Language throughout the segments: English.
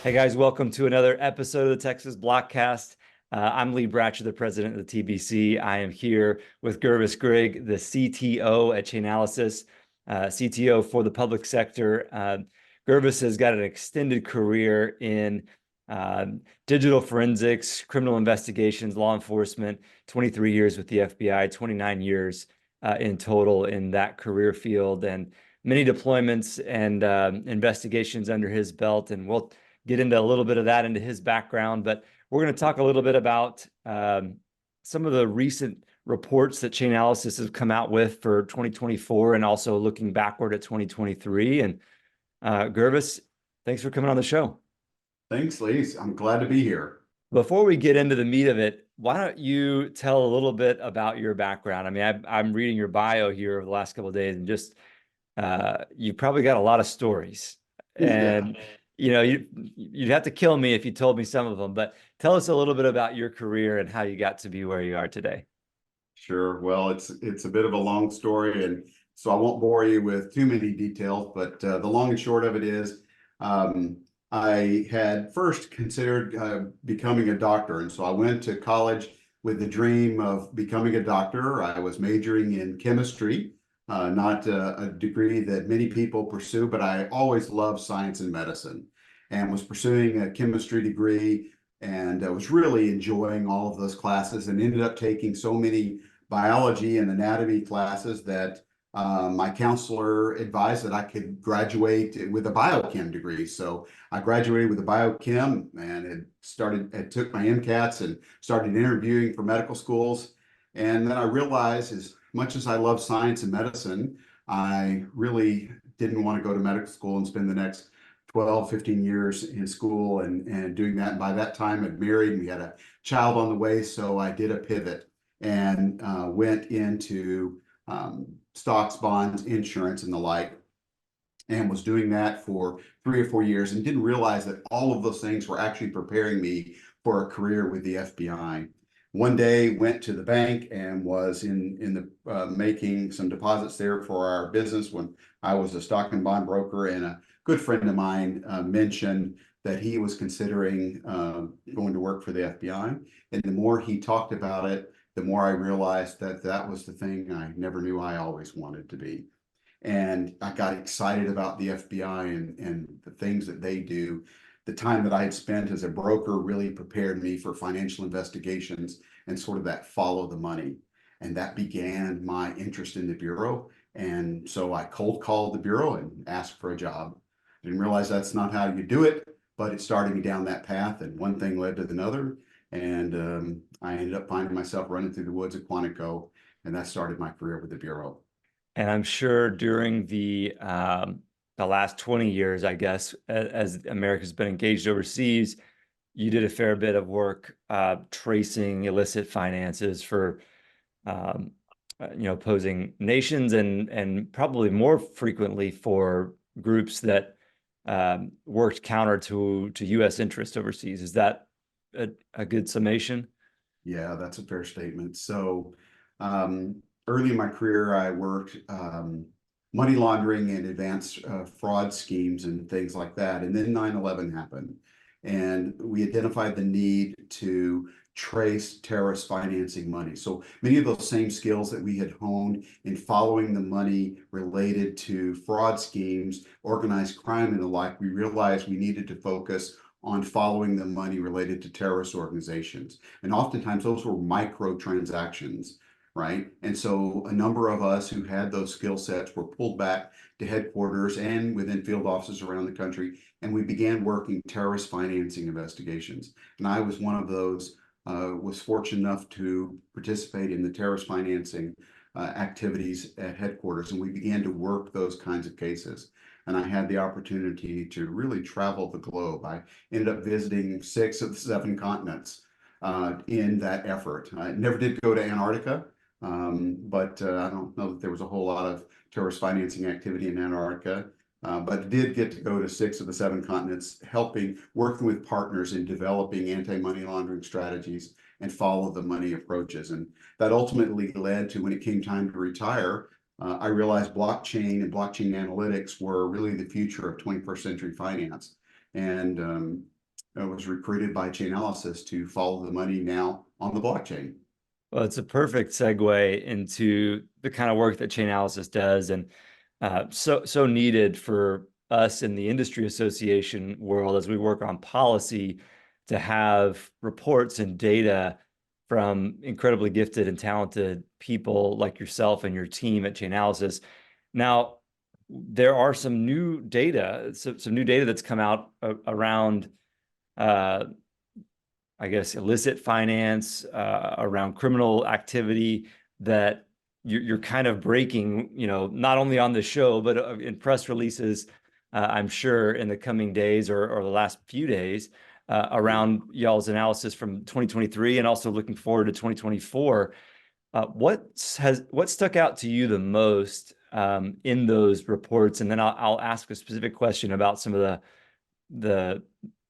Hey guys, welcome to another episode of the Texas Blockcast. I'm Lee Bratcher, the president of the TBC. I am here with Gurvais Grigg, the CTO at Chainalysis, CTO for the public sector. Gurvais has got an extended career in digital forensics, criminal investigations, law enforcement, 23 years with the FBI, 29 years in total in that career field, and many deployments and investigations under his belt. And we'll get into a little bit of that into his background, but we're going to talk a little bit about some of the recent reports that Chainalysis has come out with for 2024 and also looking backward at 2023. And Gurvais, thanks for coming on the show. Thanks, Lee. I'm glad to be here. Before we get into the meat of it, why don't you tell a little bit about your background? I mean, I'm reading your bio here over the last couple of days, and just you've probably got a lot of stories. And you know, you'd have to kill me if you told me some of them, but tell us a little bit about your career and how you got to be where you are today. Sure. Well, it's a bit of a long story, and so I won't bore you with too many details, but the long and short of it is I had first considered becoming a doctor. And so I went to college with the dream of becoming a doctor. I was majoring in chemistry, not a degree that many people pursue, but I always loved science and medicine and was pursuing a chemistry degree, and I was really enjoying all of those classes and ended up taking so many biology and anatomy classes that my counselor advised that I could graduate with a biochem degree. So I graduated with a biochem and took my MCATs and started interviewing for medical schools. And then I realized, as much as I love science and medicine, I really didn't want to go to medical school and spend the next 12, 15 years in school and doing that. And by that time, I'd married and we had a child on the way. So I did a pivot and went into stocks, bonds, insurance, and the like, and was doing that for 3 or 4 years and didn't realize that all of those things were actually preparing me for a career with the FBI. One day went to the bank and was in the making some deposits there for our business when I was a stock and bond broker, and a good friend of mine mentioned that he was considering going to work for the FBI. And the more he talked about it, the more I realized that that was the thing I never knew I always wanted to be. And I got excited about the FBI and the things that they do. The time that I had spent as a broker really prepared me for financial investigations and sort of that follow the money. And that began my interest in the Bureau. And so I cold called the Bureau and asked for a job. Didn't realize that's not how you do it, but it started me down that path, and one thing led to another. And I ended up finding myself running through the woods at Quantico, and that started my career with the Bureau. And I'm sure during the last 20 years, I guess, as America's been engaged overseas, you did a fair bit of work tracing illicit finances for opposing nations, and probably more frequently for groups that worked counter to U.S. interest overseas. Is that a good summation? Yeah, that's a fair statement. So early in my career, I worked money laundering and advanced fraud schemes and things like that. And then 9/11 happened, and we identified the need to trace terrorist financing money. So many of those same skills that we had honed in following the money related to fraud schemes, organized crime, and the like, we realized we needed to focus on following the money related to terrorist organizations. And oftentimes those were micro transactions, right? And so a number of us who had those skill sets were pulled back to headquarters and within field offices around the country, and we began working terrorist financing investigations. And I was one of those, was fortunate enough to participate in the terrorist financing activities at headquarters, and we began to work those kinds of cases. And I had the opportunity to really travel the globe. I ended up visiting 6 of the 7 continents in that effort. I never did go to Antarctica, but I don't know that there was a whole lot of terrorist financing activity in Antarctica. But did get to go to 6 of the 7 continents, working with partners in developing anti-money laundering strategies and follow the money approaches. And that ultimately led to, when it came time to retire, I realized blockchain and blockchain analytics were really the future of 21st century finance. And was recruited by Chainalysis to follow the money now on the blockchain. Well, it's a perfect segue into the kind of work that Chainalysis does, and so needed for us in the industry association world as we work on policy to have reports and data from incredibly gifted and talented people like yourself and your team at Chainalysis. Now, there are some new data, some new data that's come out around uh, I guess, illicit finance, around criminal activity that you're kind of breaking, not only on the show, but in press releases, I'm sure in the coming days or the last few days, around y'all's analysis from 2023 and also looking forward to 2024. What stuck out to you the most in those reports? And then I'll ask a specific question about some of the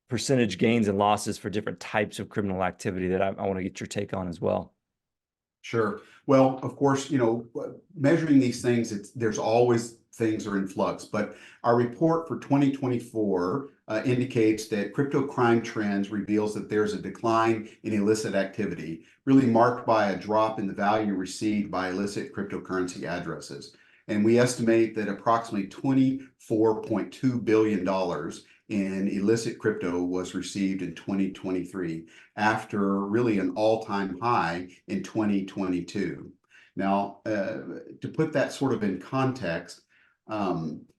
percentage gains and losses for different types of criminal activity that I want to get your take on as well. Sure. Well, of course, measuring these things, there's always things are in flux, but our report for 2024 indicates that crypto crime trends reveals that there's a decline in illicit activity, really marked by a drop in the value received by illicit cryptocurrency addresses. And we estimate that approximately $24.2 billion in illicit crypto was received in 2023 after really an all-time high in 2022. Now, to put that sort of in context,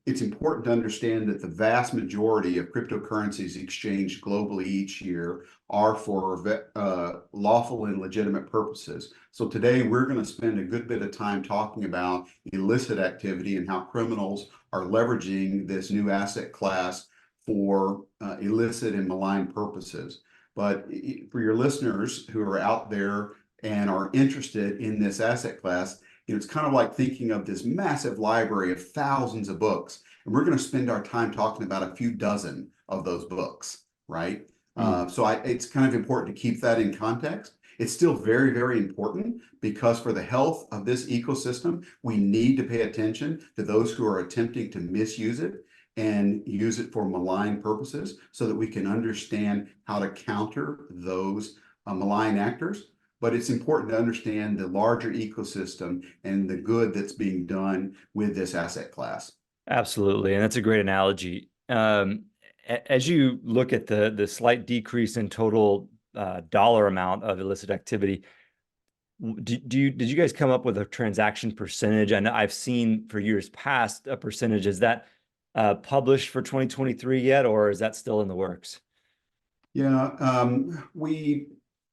it's important to understand that the vast majority of cryptocurrencies exchanged globally each year are for lawful and legitimate purposes. So today we're going to spend a good bit of time talking about illicit activity and how criminals are leveraging this new asset class for illicit and malign purposes. But for your listeners who are out there and are interested in this asset class, it's kind of like thinking of this massive library of thousands of books. And we're going to spend our time talking about a few dozen of those books, right? So it's kind of important to keep that in context. It's still very, very important because for the health of this ecosystem, we need to pay attention to those who are attempting to misuse it and use it for malign purposes so that we can understand how to counter those malign actors. But it's important to understand the larger ecosystem and the good that's being done with this asset class. Absolutely. And that's a great analogy. As you look at the slight decrease in total dollar amount of illicit activity, did you guys come up with a transaction percentage? I know I've seen for years past a percentage. Is that published for 2023 yet, or is that still in the works? Yeah, we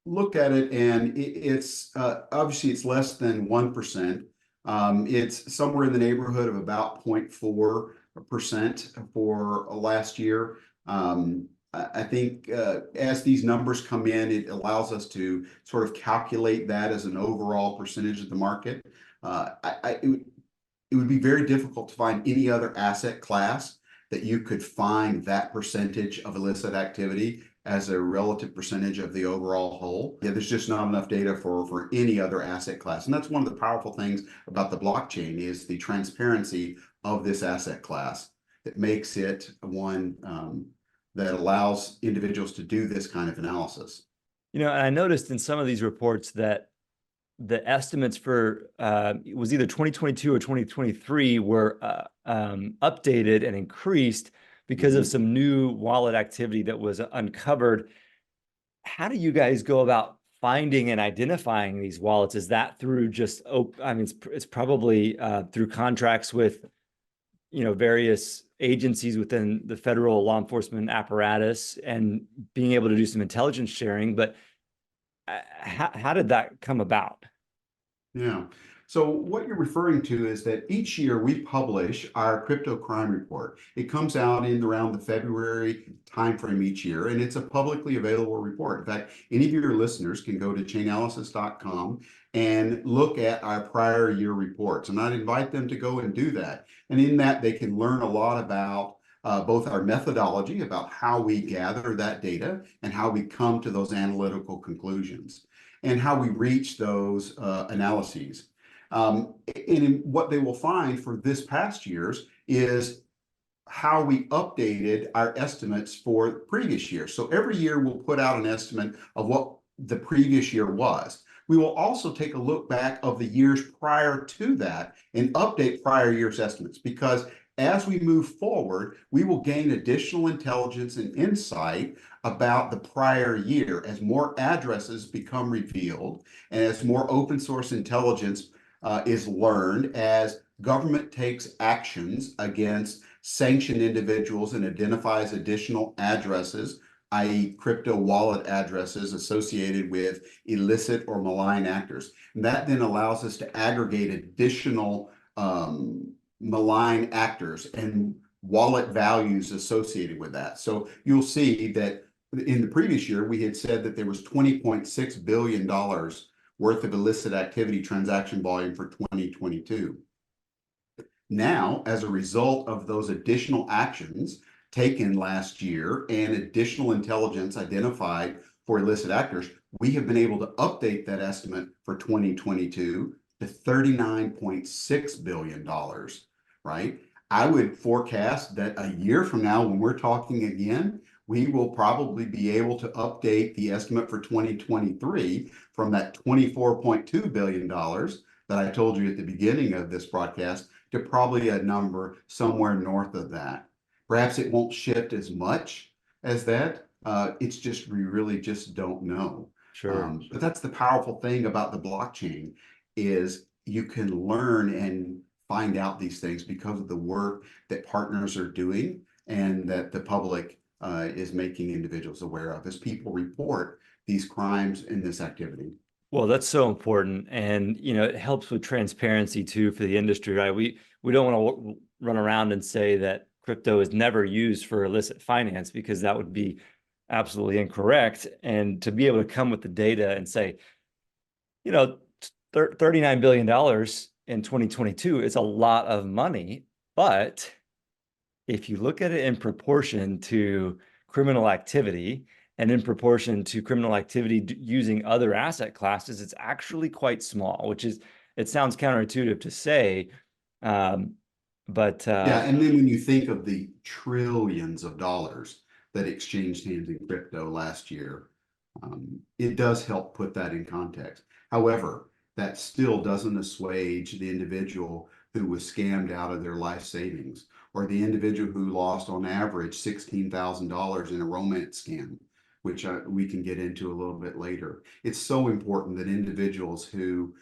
looked at it, and it's obviously it's less than 1%. It's somewhere in the neighborhood of about 0.4% for last year. I think as these numbers come in, it allows us to sort of calculate that as an overall percentage of the market. It would be very difficult to find any other asset class that you could find that percentage of illicit activity as a relative percentage of the overall whole. Yeah, there's just not enough data for any other asset class. And that's one of the powerful things about the blockchain is the transparency of this asset class that makes it one that allows individuals to do this kind of analysis. And I noticed in some of these reports that the estimates for it was either 2022 or 2023 were updated and increased because of some new wallet activity that was uncovered. How do you guys go about finding and identifying these wallets? Is that through just, it's probably through contracts with, various agencies within the federal law enforcement apparatus and being able to do some intelligence sharing, but how did that come about? Yeah. So what you're referring to is that each year we publish our crypto crime report. It comes out in around the February timeframe each year, and it's a publicly available report. In fact, any of your listeners can go to chainalysis.com and look at our prior year reports. And I'd invite them to go and do that. And in that, they can learn a lot about both our methodology, about how we gather that data and how we come to those analytical conclusions and how we reach those analyses. And what they will find for this past year's is how we updated our estimates for previous years. So every year we'll put out an estimate of what the previous year was. We will also take a look back of the years prior to that and update prior year's estimates, because as we move forward, we will gain additional intelligence and insight about the prior year as more addresses become revealed and as more open source intelligence is learned, as government takes actions against sanctioned individuals and identifies additional addresses, i.e. crypto wallet addresses associated with illicit or malign actors. And that then allows us to aggregate additional malign actors and wallet values associated with that. So you'll see that in the previous year, we had said that there was $20.6 billion worth of illicit activity transaction volume for 2022. Now, as a result of those additional actions taken last year and additional intelligence identified for illicit actors, we have been able to update that estimate for 2022 to $39.6 billion, right? I would forecast that a year from now, when we're talking again, we will probably be able to update the estimate for 2023 from that $24.2 billion that I told you at the beginning of this broadcast to probably a number somewhere north of that. Perhaps it won't shift as much as that. It's just, we really just don't know. Sure. But that's the powerful thing about the blockchain, is you can learn and find out these things because of the work that partners are doing and that the public is making individuals aware of as people report these crimes and this activity. Well, that's so important, and it helps with transparency too for the industry, right? We don't want to run around and say that crypto is never used for illicit finance, because that would be absolutely incorrect. And to be able to come with the data and say, $39 billion in 2022 is a lot of money, but if you look at it in proportion to criminal activity and in proportion to criminal activity using other asset classes, it's actually quite small, it sounds counterintuitive to say, but yeah, and then when you think of the trillions of dollars that exchanged hands in crypto last year, it does help put that in context. However, that still doesn't assuage the individual who was scammed out of their life savings, or the individual who lost on average $16,000 in a romance scam, which we can get into a little bit later. It's so important that individuals who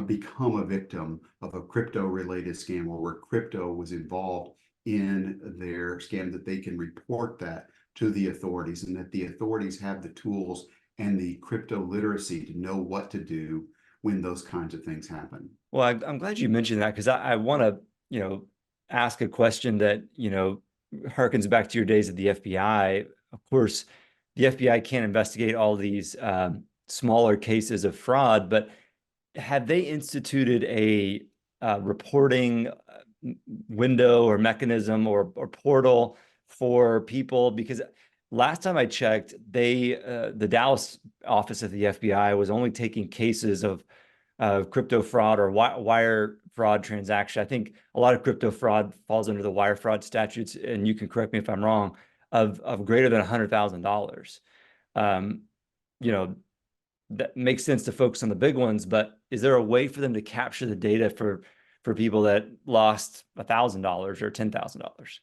become a victim of a crypto-related scam, or where crypto was involved in their scam, that they can report that to the authorities, and that the authorities have the tools and the crypto literacy to know what to do when those kinds of things happen. Well, I'm glad you mentioned that, because I want to, ask a question that, harkens back to your days at the FBI. Of course, the FBI can't investigate all these smaller cases of fraud, but have they instituted a reporting window or mechanism or portal for people? Because last time I checked, the Dallas office of the FBI was only taking cases of crypto fraud or wire fraud transaction. I think a lot of crypto fraud falls under the wire fraud statutes, and you can correct me if I'm wrong, of greater than $100,000. That makes sense to focus on the big ones, but is there a way for them to capture the data for people that lost $1,000 or $10,000?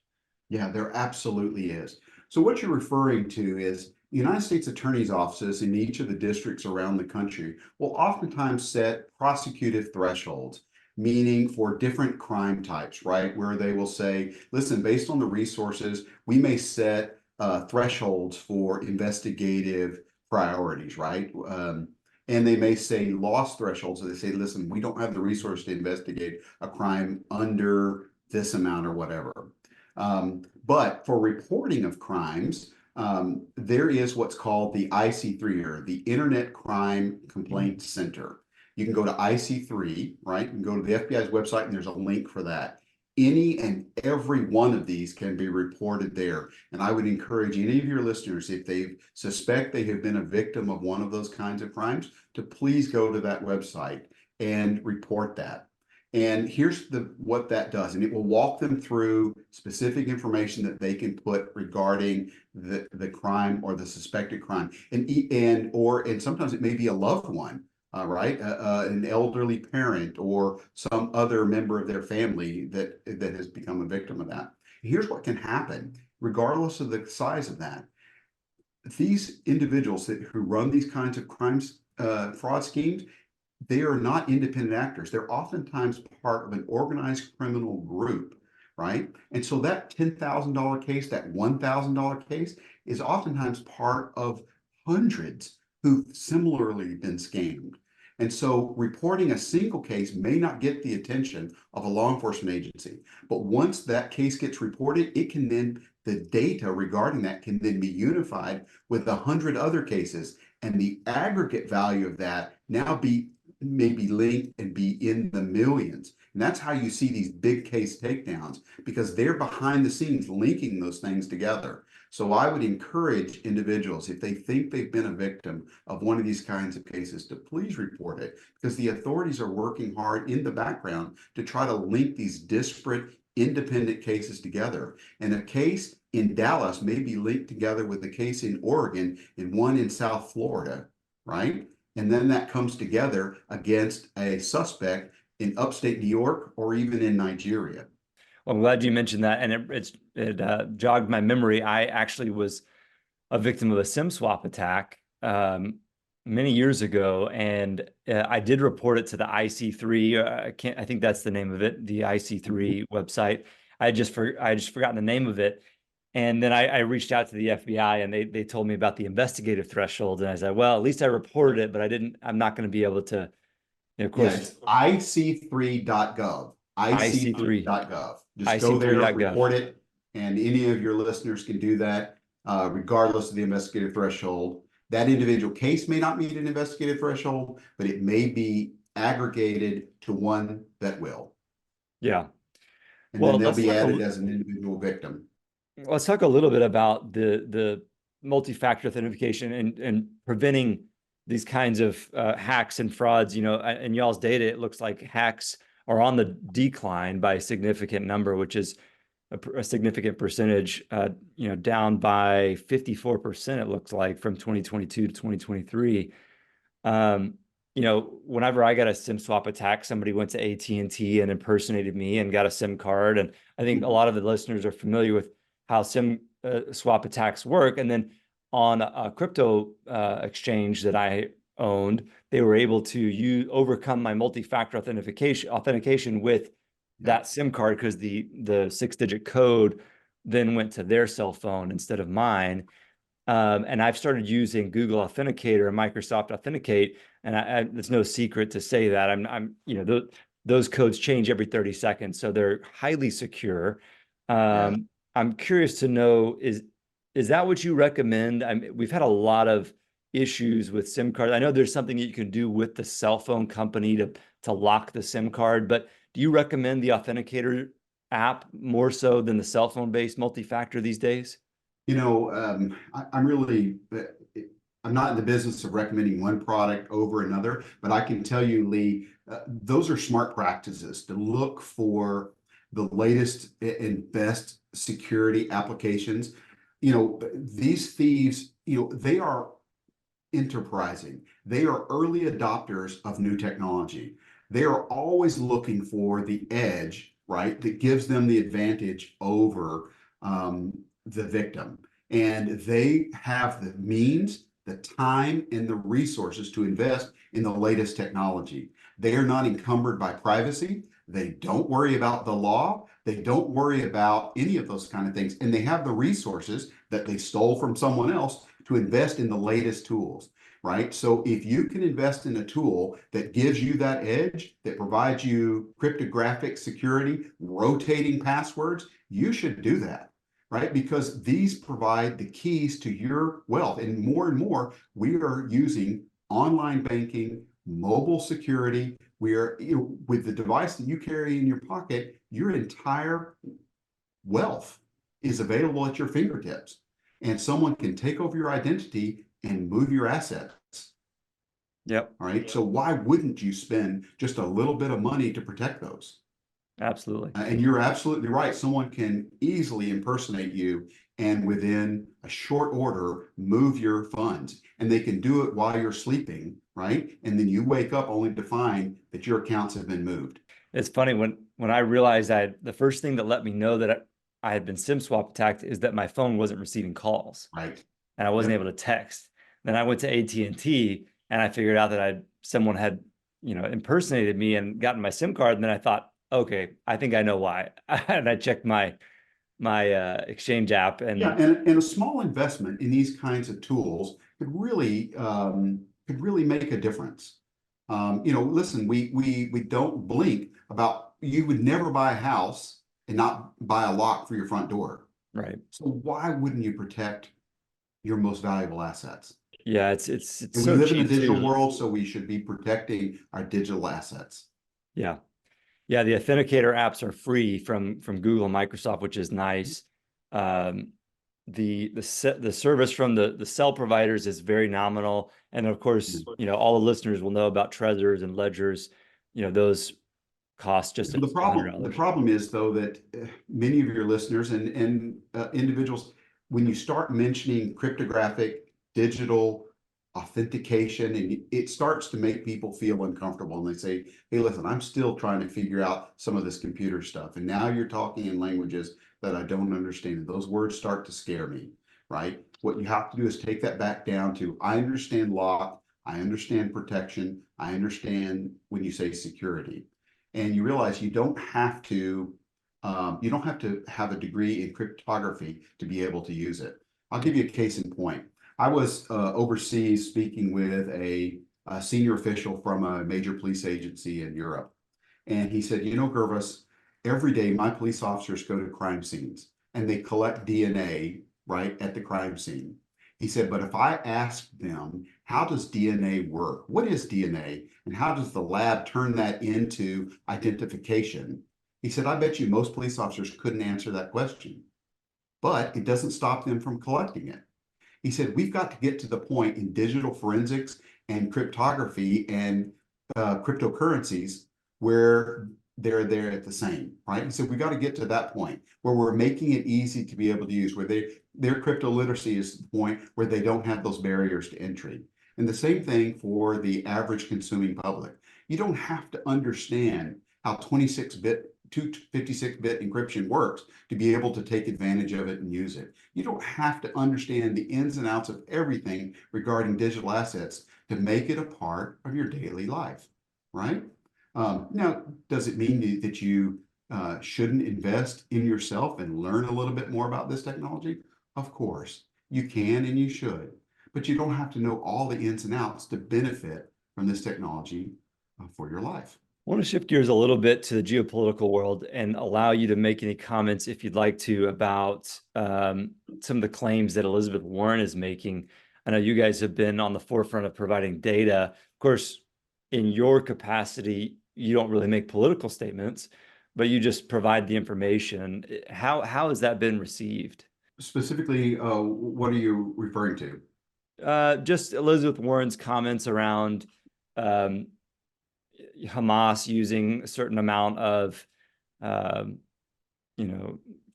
Yeah, there absolutely is. So what you're referring to is the United States attorney's offices in each of the districts around the country will oftentimes set prosecutive thresholds, meaning for different crime types, right? Where they will say, listen, based on the resources, we may set thresholds for investigative priorities, right? And they may say loss thresholds. So they say, listen, we don't have the resource to investigate a crime under this amount or whatever. But for reporting of crimes, there is what's called the IC3, or the Internet Crime Complaint Center. You can go to IC3, right? You can go to the FBI's website, and there's a link for that. Any and every one of these can be reported there. And I would encourage any of your listeners, if they suspect they have been a victim of one of those kinds of crimes, to please go to that website and report that. And here's what that does, and it will walk them through specific information that they can put regarding the crime or the suspected crime, and sometimes it may be a loved one, right, an elderly parent or some other member of their family that has become a victim of that. Here's what can happen, regardless of the size of that. These individuals who run these kinds of crimes, fraud schemes, they are not independent actors. They're oftentimes part of an organized criminal group, right? And so that $10,000 case, that $1,000 case is oftentimes part of hundreds who've similarly been scammed. And so reporting a single case may not get the attention of a law enforcement agency, but once that case gets reported, the data regarding that can then be unified with 100 other cases, and the aggregate value of that now may be linked and be in the millions. And that's how you see these big case takedowns, because they're behind the scenes linking those things together. So I would encourage individuals, if they think they've been a victim of one of these kinds of cases, to please report it, because the authorities are working hard in the background to try to link these disparate independent cases together. And a case in Dallas may be linked together with a case in Oregon and one in South Florida, right? And then that comes together against a suspect in upstate New York or even in Nigeria. Well, I'm glad you mentioned that, and it jogged my memory. I actually was a victim of a SIM swap attack many years ago, and I did report it to the IC3. I think that's the name of it, the IC3 website. I had just forgotten the name of it. And then I reached out to the FBI, and they told me about the investigative threshold. And I said, well, at least I reported it, but I'm not going to be able to, of course. Yeah, it's ic3.gov, ic3.gov. Just go there, report it, and any of your listeners can do that, regardless of the investigative threshold. That individual case may not meet an investigative threshold, but it may be aggregated to one that will. Yeah. And then they'll be added as an individual victim. Let's talk a little bit about the multi-factor authentication and preventing these kinds of hacks and frauds. You know, in y'all's data, it looks like hacks are on the decline by a significant number, which is a significant percentage, you know, down by 54%, it looks like, from 2022 to 2023. You know, whenever I got a SIM swap attack, somebody went to AT&T and impersonated me and got a SIM card. And I think a lot of the listeners are familiar with how SIM swap attacks work. And then on a crypto exchange that I owned, they were able to overcome my multi-factor authentication with that SIM card, because the 6-digit code then went to their cell phone instead of mine. And I've started using Google Authenticator and Microsoft Authenticate, and it's no secret to say that you know, those codes change every 30 seconds, so they're highly secure. I'm curious to know, is that what you recommend? We've had a lot of issues with SIM cards. I know there's something that you can do with the cell phone company to lock the SIM card, but do you recommend the Authenticator app more so than the cell phone-based multi-factor these days? You know, I'm not in the business of recommending one product over another, but I can tell you, Lee, those are smart practices to look for the latest and best security applications. You know, these thieves, you know, they are enterprising. They are early adopters of new technology. They are always looking for the edge, right, that gives them the advantage over the victim. And they have the means, the time, and the resources to invest in the latest technology. They are not encumbered by privacy. They don't worry about the law. They don't worry about any of those kind of things. And they have the resources that they stole from someone else to invest in the latest tools, right? So if you can invest in a tool that gives you that edge, that provides you cryptographic security, rotating passwords, you should do that, right? Because these provide the keys to your wealth. And more, we are using online banking, mobile security. We are, you know, with the device that you carry in your pocket, your entire wealth is available at your fingertips. And someone can take over your identity and move your assets. Yep. All right. So why wouldn't you spend just a little bit of money to protect those? Absolutely. And you're absolutely right. Someone can easily impersonate you and within a short order move your funds. And they can do it while you're sleeping, right? And then you wake up only to find that your accounts have been moved. It's funny when I realized the first thing that let me know that I had been SIM swap attacked is that my phone wasn't receiving calls Right. and I wasn't Yep. able to text. Then I went to AT&T and I figured out that someone had, impersonated me and gotten my SIM card. And then I thought, okay, I think I know why. And I checked my exchange app Yeah, and and a small investment in these kinds of tools could really make a difference. Listen, we don't blink about you would never buy a house and not buy a lock for your front door. right. So why wouldn't you protect your most valuable assets? Yeah, it's And we so live in a cheap digital too. world, so we should be protecting our digital assets. Yeah. Yeah, the authenticator apps are free from Google and Microsoft, which is nice. Um, the service from the cell providers is very nominal, and of course, all the listeners will know about Trezors and Ledgers. Those cost just So a few hundred the dollars. problem is though that many of your listeners and individuals, when you start mentioning cryptographic digital authentication, and it starts to make people feel uncomfortable, and they say, "Hey, listen, I'm still trying to figure out some of this computer stuff, and now you're talking in languages that I don't understand." Those words start to scare me, right? What you have to do is take that back down to, I understand lock, I understand protection, I understand when you say security, and you realize you don't have to have a degree in cryptography to be able to use it. I'll give you a case in point. I was overseas speaking with a senior official from a major police agency in Europe, and he said, Gurvais, every day my police officers go to crime scenes and they collect DNA right at the crime scene. He said, but if I ask them, how does DNA work? What is DNA? And how does the lab turn that into identification? He said, I bet you most police officers couldn't answer that question, but it doesn't stop them from collecting it. He said, we've got to get to the point in digital forensics and cryptography and cryptocurrencies where they're at the same, right? He said, we got to get to that point where we're making it easy to be able to use, where their crypto literacy is the point where they don't have those barriers to entry. And the same thing for the average consuming public. You don't have to understand how 26-bit 256-bit encryption works to be able to take advantage of it and use it. You don't have to understand the ins and outs of everything regarding digital assets to make it a part of your daily life, right? Now, does it mean that you shouldn't invest in yourself and learn a little bit more about this technology? Of course, you can and you should, but you don't have to know all the ins and outs to benefit from this technology for your life. I want to shift gears a little bit to the geopolitical world and allow you to make any comments, if you'd like to, about some of the claims that Elizabeth Warren is making. I know you guys have been on the forefront of providing data. Of course, in your capacity, you don't really make political statements, but you just provide the information. How has that been received? Specifically, what are you referring to? Just Elizabeth Warren's comments around um, Hamas using a certain amount of um,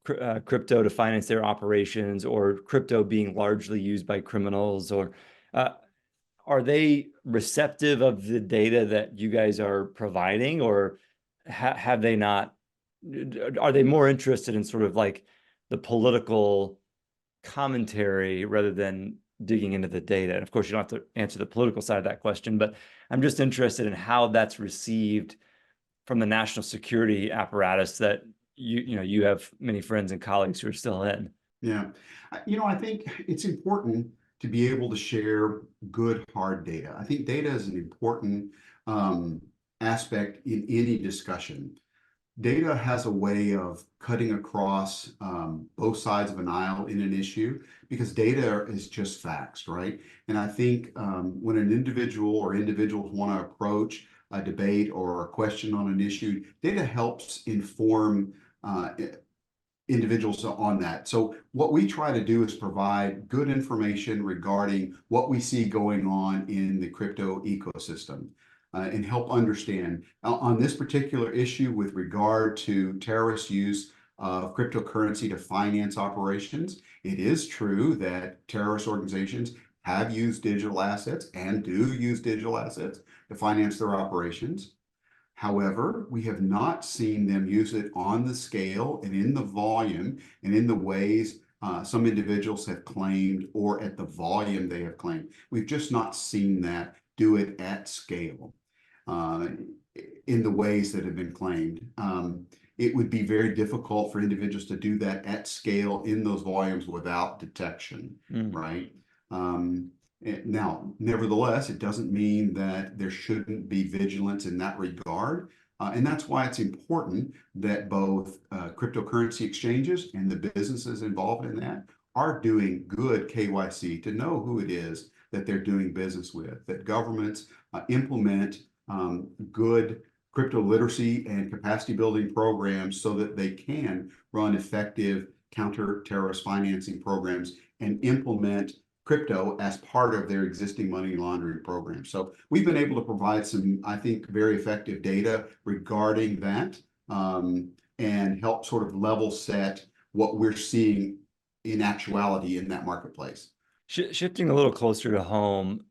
crypto to finance their operations, or crypto being largely used by criminals, or uh, are they receptive of the data that you guys are providing, or have they not? Are they more interested in sort of like the political commentary rather than digging into the data? And of course, you don't have to answer the political side of that question, but I'm just interested in how that's received from the national security apparatus that you have many friends and colleagues who are still in. Yeah. I think it's important to be able to share good, hard data. I think data is an important um, aspect in any discussion. Data has a way of cutting across both sides of an aisle in an issue because data is just facts, right? And I think when an individual or individuals want to approach a debate or a question on an issue, data helps inform individuals on that. So what we try to do is provide good information regarding what we see going on in the crypto ecosystem. And help understand on this particular issue with regard to terrorist use of cryptocurrency to finance operations. It is true that terrorist organizations have used digital assets and do use digital assets to finance their operations. However, we have not seen them use it on the scale and in the volume and in the ways some individuals have claimed, or at the volume they have claimed. We've just not seen that do it at scale in the ways that have been claimed. It would be very difficult for individuals to do that at scale in those volumes without detection, right? Now, nevertheless, it doesn't mean that there shouldn't be vigilance in that regard. And that's why it's important that both cryptocurrency exchanges and the businesses involved in that are doing good KYC to know who it is that they're doing business with, that governments implement good crypto literacy and capacity building programs so that they can run effective counter-terrorist financing programs and implement crypto as part of their existing money laundering program. So we've been able to provide some, I think, very effective data regarding that and help sort of level set what we're seeing in actuality in that marketplace. Shifting a little closer to home,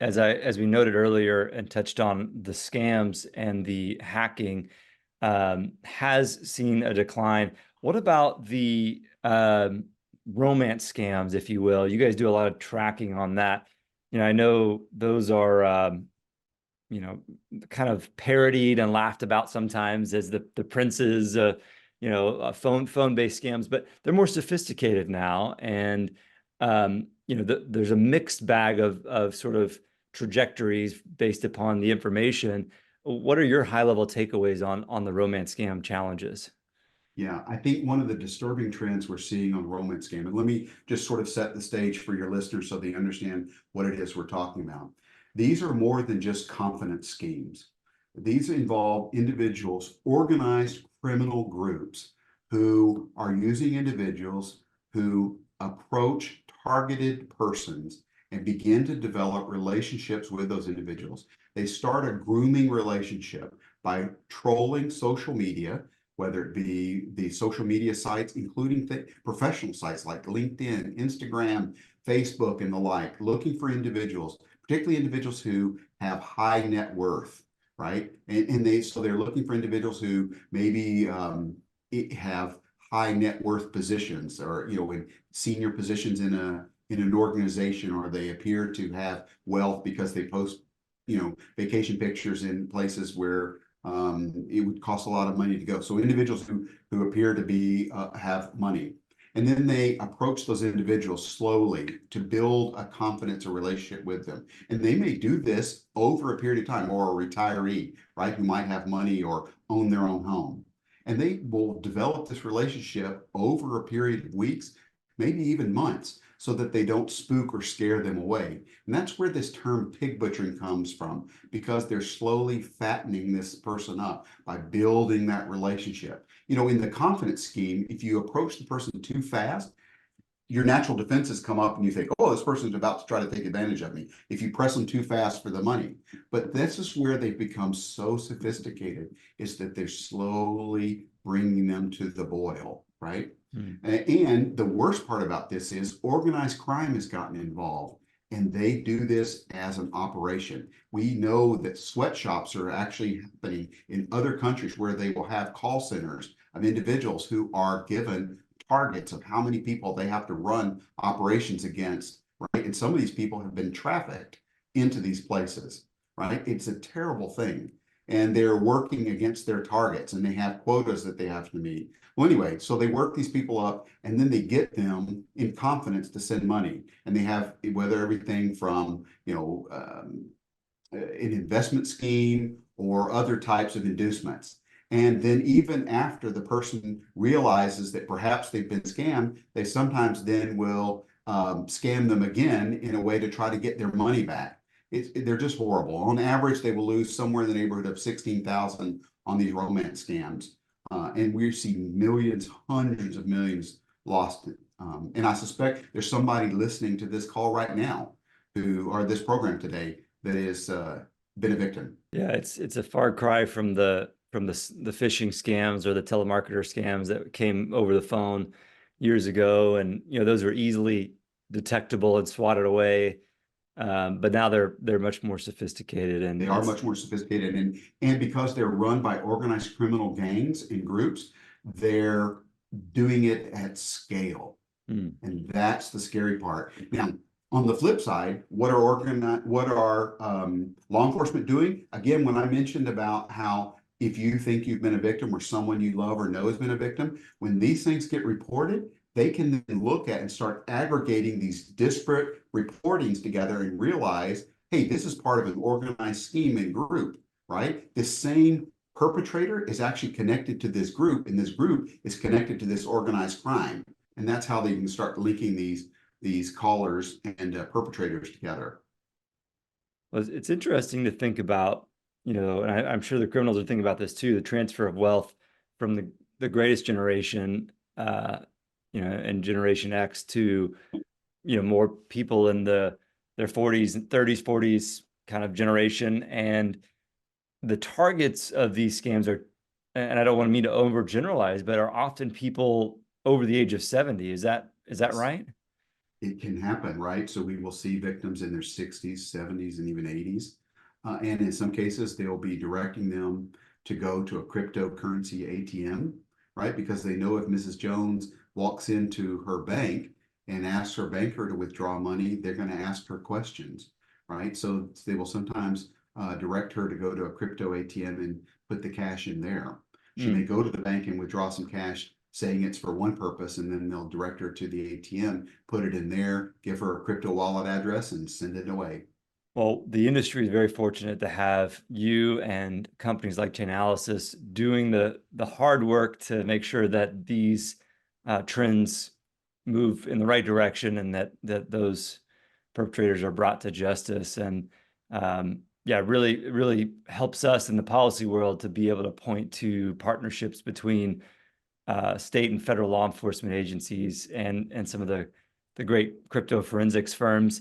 as we noted earlier and touched on, the scams and the hacking has seen a decline. What about the romance scams, if you will? You guys do a lot of tracking on that. I know those are kind of parodied and laughed about sometimes as the princes, phone-based scams, but they're more sophisticated now, and there's a mixed bag of sort of trajectories based upon the information. What are your high-level takeaways on the romance scam challenges? Yeah, I think one of the disturbing trends we're seeing on romance scam, and let me just sort of set the stage for your listeners so they understand what it is we're talking about. These are more than just confidence schemes. These involve individuals, organized criminal groups who are using individuals who approach targeted persons and begin to develop relationships with those individuals. They start a grooming relationship by trolling social media, whether it be the social media sites, including professional sites like LinkedIn, Instagram, Facebook, and the like, looking for individuals, particularly individuals who have high net worth, right? So they're looking for individuals who maybe have high net worth positions, or in senior positions in an organization, or they appear to have wealth because they post vacation pictures in places where it would cost a lot of money to go. So individuals who appear to be have money, and then they approach those individuals slowly to build a confidence or relationship with them. And they may do this over a period of time, or a retiree, right, who might have money or own their own home. And they will develop this relationship over a period of weeks, maybe even months, so that they don't spook or scare them away. And that's where this term pig butchering comes from, because they're slowly fattening this person up by building that relationship. In the confidence scheme, if you approach the person too fast, your natural defenses come up and you think, oh, this person's about to try to take advantage of me, if you press them too fast for the money. But this is where they've become so sophisticated, is that they're slowly bringing them to the boil, right? And the worst part about this is organized crime has gotten involved, and they do this as an operation. We know that sweatshops are actually happening in other countries, where they will have call centers of individuals who are given targets of how many people they have to run operations against, right? And some of these people have been trafficked into these places, right? It's a terrible thing. And they're working against their targets, and they have quotas that they have to meet. Well, anyway, so they work these people up, and then they get them in confidence to send money. And they have, whether everything from, an investment scheme or other types of inducements. And then even after the person realizes that perhaps they've been scammed, they sometimes then will scam them again in a way to try to get their money back. They're just horrible. On average, they will lose somewhere in the neighborhood of $16,000 on these romance scams. And we see millions, hundreds of millions lost. And I suspect there's somebody listening to this call right now or this program today that has been a victim. Yeah, it's a far cry from the phishing scams or the telemarketer scams that came over the phone years ago, and those were easily detectable and swatted away. But now they're much more sophisticated, and they are much more sophisticated, and because they're run by organized criminal gangs and groups, they're doing it at scale. And that's the scary part. Now, on the flip side, what are law enforcement doing? Again, when I mentioned about how if you think you've been a victim or someone you love or know has been a victim, when these things get reported, they can then look at and start aggregating these disparate reportings together and realize, hey, this is part of an organized scheme and group, right? This same perpetrator is actually connected to this group, and this group is connected to this organized crime. And that's how they can start linking these callers and perpetrators together. Well, it's interesting to think about, and I'm sure the criminals are thinking about this too, the transfer of wealth from the greatest generation, and Generation X to, more people in their 40s and 30s, 40s kind of generation. And the targets of these scams are, and I don't want me to overgeneralize, but are often people over the age of 70. Is that right? It can happen, right? So we will see victims in their 60s, 70s, and even 80s. And in some cases, they'll be directing them to go to a cryptocurrency ATM, right? Because they know if Mrs. Jones walks into her bank and asks her banker to withdraw money, they're going to ask her questions, right? So they will sometimes direct her to go to a crypto ATM and put the cash in there. She may go to the bank and withdraw some cash, saying it's for one purpose, and then they'll direct her to the ATM, put it in there, give her a crypto wallet address, and send it away. Well, the industry is very fortunate to have you and companies like Chainalysis doing the hard work to make sure that these trends move in the right direction, and that those perpetrators are brought to justice. And yeah, really helps us in the policy world to be able to point to partnerships between state and federal law enforcement agencies and some of the great crypto forensics firms.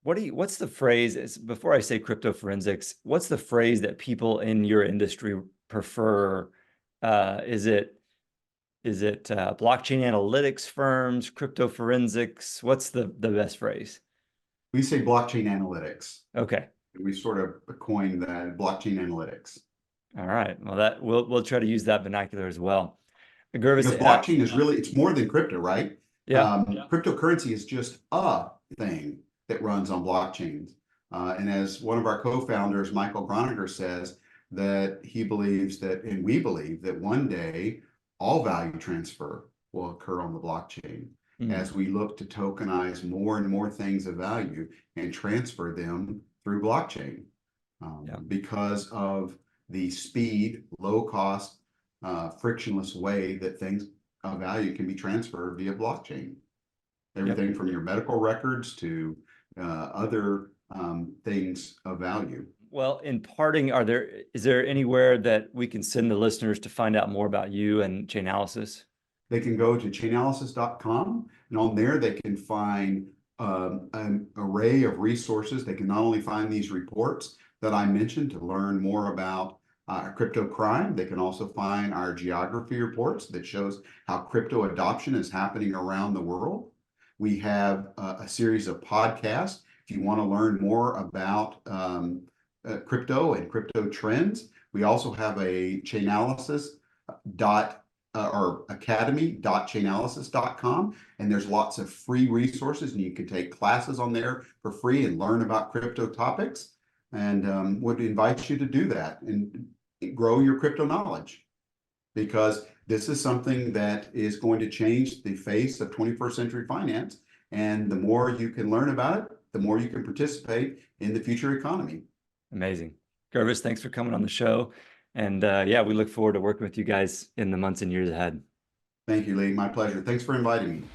What's the phrase, before I say crypto forensics, what's the phrase that people in your industry prefer? Is it blockchain analytics firms, crypto forensics? What's the best phrase? We say blockchain analytics. Okay. We sort of coined that, blockchain analytics. All right. Well, we'll try to use that vernacular as well. Gurvais, because blockchain is really, it's more than crypto, right? Yeah. Cryptocurrency is just a thing that runs on blockchains. And as one of our co-founders, Michael Groniger, says, that he believes that, and we believe that one day all value transfer will occur on the blockchain as we look to tokenize more and more things of value and transfer them through blockchain because of the speed, low cost, frictionless way that things of value can be transferred via blockchain. Everything from your medical records to other things of value. Well, in parting, is there anywhere that we can send the listeners to find out more about you and Chainalysis? They can go to chainalysis.com, and on there they can find an array of resources. They can not only find these reports that I mentioned to learn more about crypto crime, they can also find our geography reports that shows how crypto adoption is happening around the world. We have a series of podcasts. If you want to learn more about crypto and crypto trends, we also have a Chainalysis or academy.chainalysis.com, and there's lots of free resources, and you can take classes on there for free and learn about crypto topics, and would invite you to do that and grow your crypto knowledge, because this is something that is going to change the face of 21st century finance, and the more you can learn about it, the more you can participate in the future economy. Amazing. Gurvais, thanks for coming on the show. And yeah, we look forward to working with you guys in the months and years ahead. Thank you, Lee. My pleasure. Thanks for inviting me.